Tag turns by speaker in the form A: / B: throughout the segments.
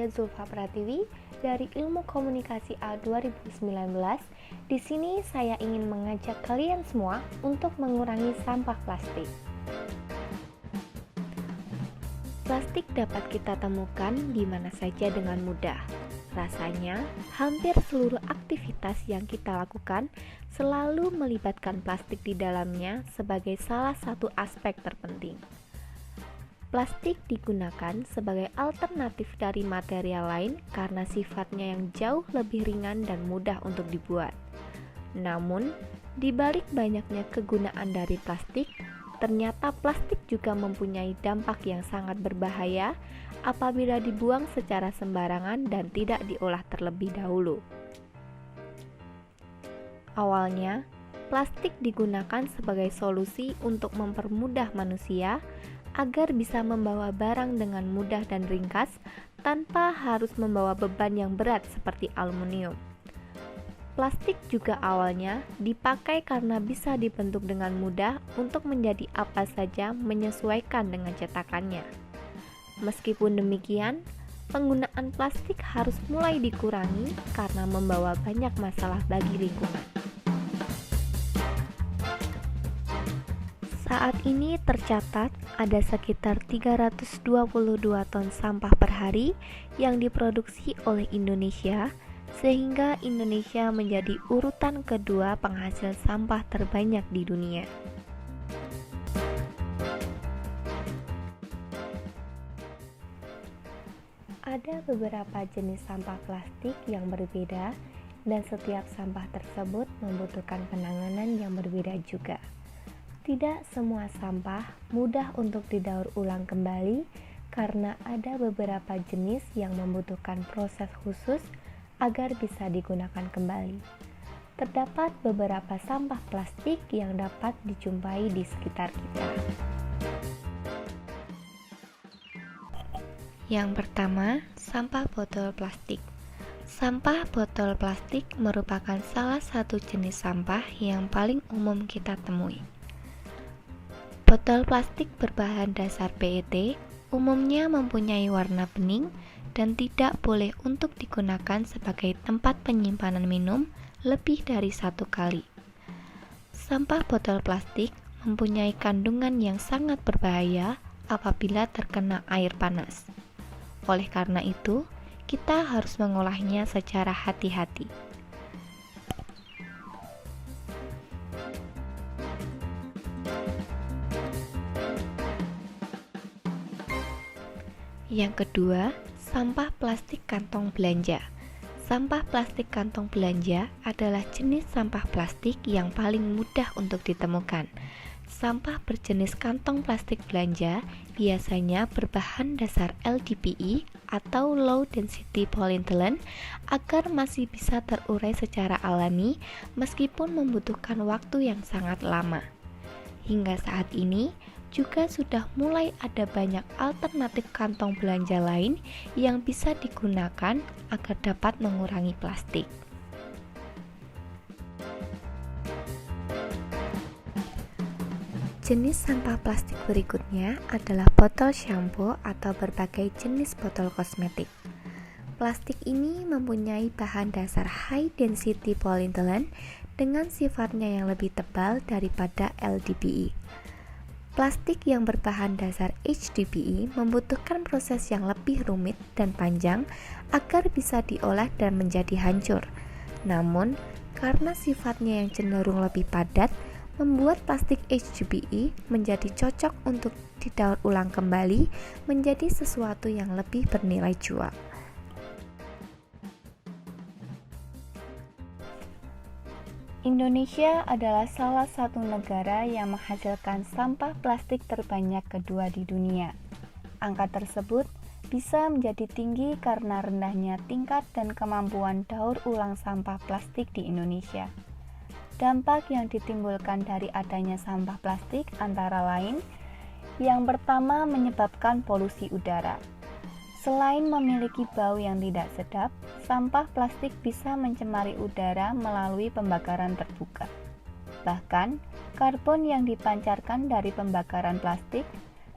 A: saya Zulfa Pratiwi dari Ilmu Komunikasi A 2019. Di sini saya ingin mengajak kalian semua untuk mengurangi sampah plastik. Plastik dapat kita temukan di mana saja dengan mudah. Rasanya, hampir seluruh aktivitas yang kita lakukan selalu melibatkan plastik di dalamnya sebagai salah satu aspek terpenting. Plastik digunakan sebagai alternatif dari material lain karena sifatnya yang jauh lebih ringan dan mudah untuk dibuat. Namun, di balik banyaknya kegunaan dari plastik, ternyata plastik juga mempunyai dampak yang sangat berbahaya apabila dibuang secara sembarangan dan tidak diolah terlebih dahulu. Awalnya, plastik digunakan sebagai solusi untuk mempermudah manusia agar bisa membawa barang dengan mudah dan ringkas tanpa harus membawa beban yang berat seperti aluminium. Plastik juga awalnya dipakai karena bisa dibentuk dengan mudah untuk menjadi apa saja menyesuaikan dengan cetakannya. Meskipun demikian, penggunaan plastik harus mulai dikurangi karena membawa banyak masalah bagi lingkungan. Saat ini tercatat ada sekitar 322 ton sampah per hari yang diproduksi oleh Indonesia, sehingga Indonesia menjadi urutan kedua penghasil sampah terbanyak di dunia. Ada beberapa jenis sampah plastik yang berbeda, dan setiap sampah tersebut membutuhkan penanganan yang berbeda juga. Tidak semua sampah mudah untuk didaur ulang kembali karena ada beberapa jenis yang membutuhkan proses khusus agar bisa digunakan kembali. Terdapat beberapa sampah plastik yang dapat dijumpai di sekitar kita. Yang pertama, sampah botol plastik. Sampah botol plastik merupakan salah satu jenis sampah yang paling umum kita temui. Botol plastik berbahan dasar PET umumnya mempunyai warna bening dan tidak boleh untuk digunakan sebagai tempat penyimpanan minum lebih dari satu kali. Sampah botol plastik mempunyai kandungan yang sangat berbahaya apabila terkena air panas. Oleh karena itu, kita harus mengolahnya secara hati-hati. Yang kedua, sampah plastik kantong belanja. Sampah plastik kantong belanja adalah jenis sampah plastik yang paling mudah untuk ditemukan. Sampah berjenis kantong plastik belanja biasanya berbahan dasar LDPE atau Low Density Polyethylene agar masih bisa terurai secara alami meskipun membutuhkan waktu yang sangat lama. Hingga saat ini, juga sudah mulai ada banyak alternatif kantong belanja lain yang bisa digunakan agar dapat mengurangi plastik. Jenis sampah plastik berikutnya adalah botol shampoo atau berbagai jenis botol kosmetik. Plastik ini mempunyai bahan dasar high density polyethylene dengan sifatnya yang lebih tebal daripada LDPE. Plastik yang berbahan dasar HDPE membutuhkan proses yang lebih rumit dan panjang agar bisa diolah dan menjadi hancur. Namun, karena sifatnya yang cenderung lebih padat, membuat plastik HDPE menjadi cocok untuk didaur ulang kembali menjadi sesuatu yang lebih bernilai jual. Indonesia adalah salah satu negara yang menghasilkan sampah plastik terbanyak kedua di dunia. Angka tersebut bisa menjadi tinggi karena rendahnya tingkat dan kemampuan daur ulang sampah plastik di Indonesia. Dampak yang ditimbulkan dari adanya sampah plastik antara lain, yang pertama menyebabkan polusi udara. Selain memiliki bau yang tidak sedap, sampah plastik bisa mencemari udara melalui pembakaran terbuka. Bahkan, karbon yang dipancarkan dari pembakaran plastik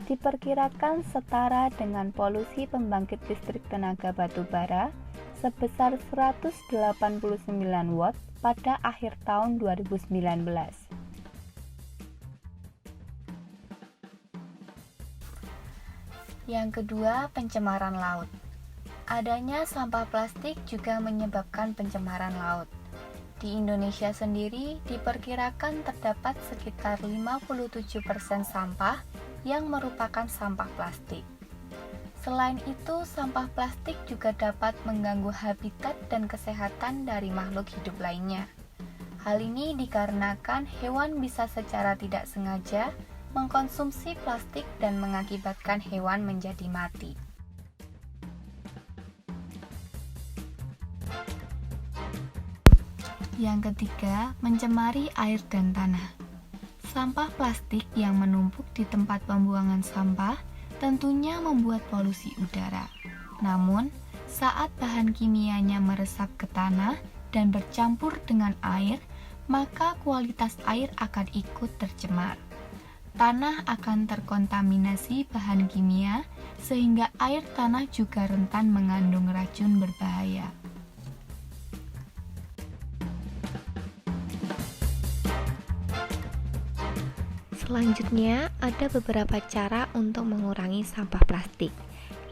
B: diperkirakan setara dengan polusi pembangkit listrik tenaga batu bara sebesar 189 watt pada akhir tahun 2019.
C: Yang kedua, pencemaran laut. Adanya sampah plastik juga menyebabkan pencemaran laut. Di Indonesia sendiri diperkirakan terdapat sekitar 57% sampah yang merupakan sampah plastik. Selain itu, sampah plastik juga dapat mengganggu habitat dan kesehatan dari makhluk hidup lainnya. Hal ini dikarenakan hewan bisa secara tidak sengaja mengkonsumsi plastik dan mengakibatkan hewan menjadi mati. Yang ketiga, mencemari air dan tanah. Sampah plastik yang menumpuk di tempat pembuangan sampah tentunya membuat polusi udara. Namun, saat bahan kimianya meresap ke tanah dan bercampur dengan air, maka kualitas air akan ikut tercemar. Tanah akan terkontaminasi bahan kimia, sehingga air tanah juga rentan mengandung racun berbahaya.
A: Selanjutnya, ada beberapa cara untuk mengurangi sampah plastik.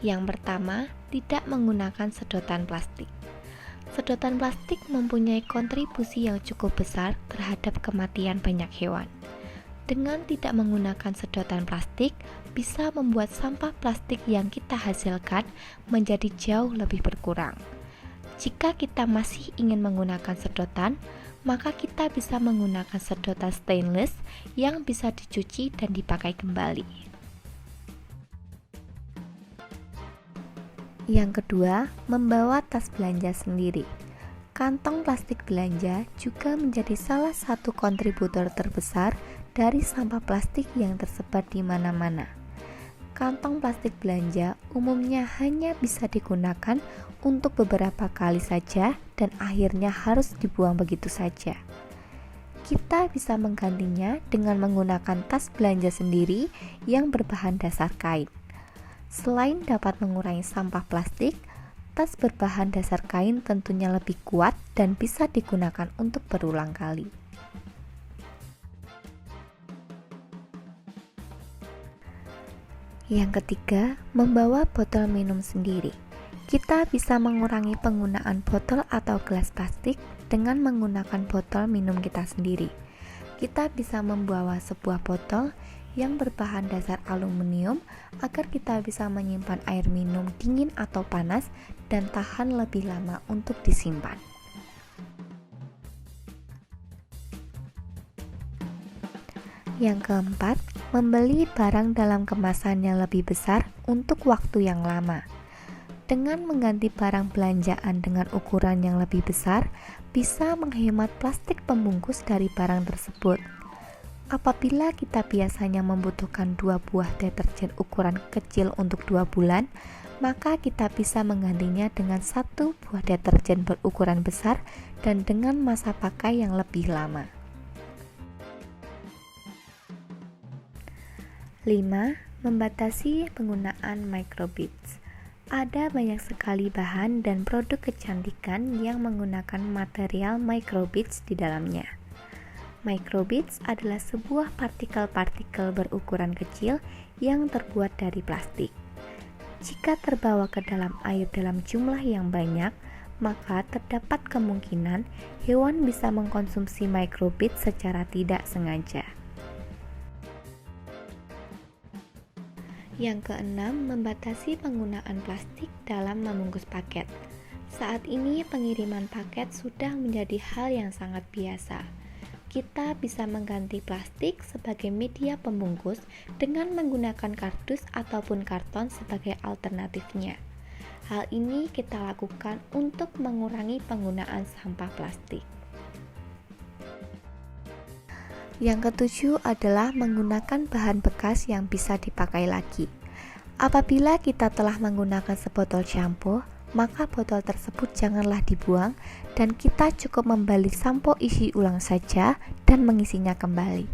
A: Yang pertama, tidak menggunakan sedotan plastik. Sedotan plastik mempunyai kontribusi yang cukup besar terhadap kematian banyak hewan. Dengan tidak menggunakan sedotan plastik, bisa membuat sampah plastik yang kita hasilkan menjadi jauh lebih berkurang. Jika kita masih ingin menggunakan sedotan, maka kita bisa menggunakan sedotan stainless yang bisa dicuci dan dipakai kembali. Yang kedua, membawa tas belanja sendiri. Kantong plastik belanja juga menjadi salah satu kontributor terbesar dari sampah plastik yang tersebar di mana-mana. Kantong plastik belanja umumnya hanya bisa digunakan untuk beberapa kali saja dan akhirnya harus dibuang begitu saja. Kita bisa menggantinya dengan menggunakan tas belanja sendiri yang berbahan dasar kain. Selain dapat mengurangi sampah plastik, tas berbahan dasar kain tentunya lebih kuat dan bisa digunakan untuk berulang kali. Yang ketiga, membawa botol minum sendiri. Kita bisa mengurangi penggunaan botol atau gelas plastik dengan menggunakan botol minum kita sendiri. Kita bisa membawa sebuah botol yang berbahan dasar aluminium agar kita bisa menyimpan air minum dingin atau panas dan tahan lebih lama untuk disimpan. Yang keempat, membeli barang dalam kemasan yang lebih besar untuk waktu yang lama. Dengan mengganti barang belanjaan dengan ukuran yang lebih besar, bisa menghemat plastik pembungkus dari barang tersebut. Apabila kita biasanya membutuhkan 2 buah deterjen ukuran kecil untuk 2 bulan, maka kita bisa menggantinya dengan 1 buah deterjen berukuran besar dan dengan masa pakai yang lebih lama. 5. Membatasi penggunaan microbeads. Ada banyak sekali bahan dan produk kecantikan yang menggunakan material microbeads di dalamnya. Microbeads adalah sebuah partikel-partikel berukuran kecil yang terbuat dari plastik. Jika terbawa ke dalam air dalam jumlah yang banyak, maka terdapat kemungkinan hewan bisa mengkonsumsi microbeads secara tidak sengaja. Yang keenam, membatasi penggunaan plastik dalam membungkus paket. Saat ini pengiriman paket sudah menjadi hal yang sangat biasa. Kita bisa mengganti plastik sebagai media pembungkus dengan menggunakan kardus ataupun karton sebagai alternatifnya. Hal ini kita lakukan untuk mengurangi penggunaan sampah plastik. Yang ketujuh adalah menggunakan bahan bekas yang bisa dipakai lagi. Apabila kita telah menggunakan sebotol shampoo, maka botol tersebut janganlah dibuang dan kita cukup membalik sampo isi ulang saja dan mengisinya kembali.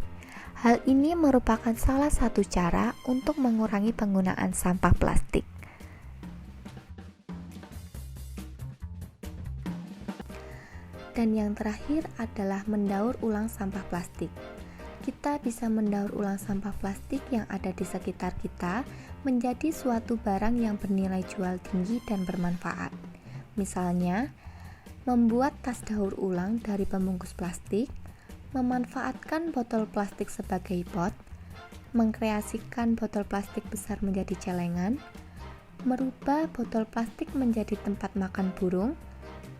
A: Hal ini merupakan salah satu cara untuk mengurangi penggunaan sampah plastik. Dan yang terakhir adalah mendaur ulang sampah plastik. Kita bisa mendaur ulang sampah plastik yang ada di sekitar kita menjadi suatu barang yang bernilai jual tinggi dan bermanfaat. Misalnya, membuat tas daur ulang dari pembungkus plastik, memanfaatkan botol plastik sebagai pot, mengkreasikan botol plastik besar menjadi celengan, merubah botol plastik menjadi tempat makan burung,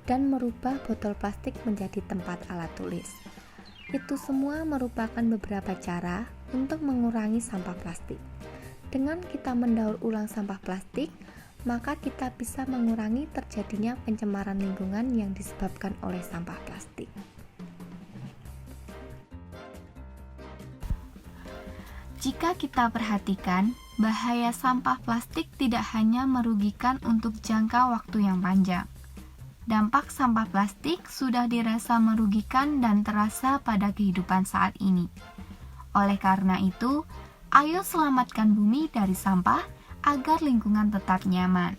A: dan merubah botol plastik menjadi tempat alat tulis. Itu semua merupakan beberapa cara untuk mengurangi sampah plastik. Dengan kita mendaur ulang sampah plastik, maka kita bisa mengurangi terjadinya pencemaran lingkungan yang disebabkan oleh sampah plastik.
C: Jika kita perhatikan, bahaya sampah plastik tidak hanya merugikan untuk jangka waktu yang panjang. Dampak sampah plastik sudah dirasa merugikan dan terasa pada kehidupan saat ini. Oleh karena itu, ayo selamatkan bumi dari sampah agar lingkungan tetap nyaman.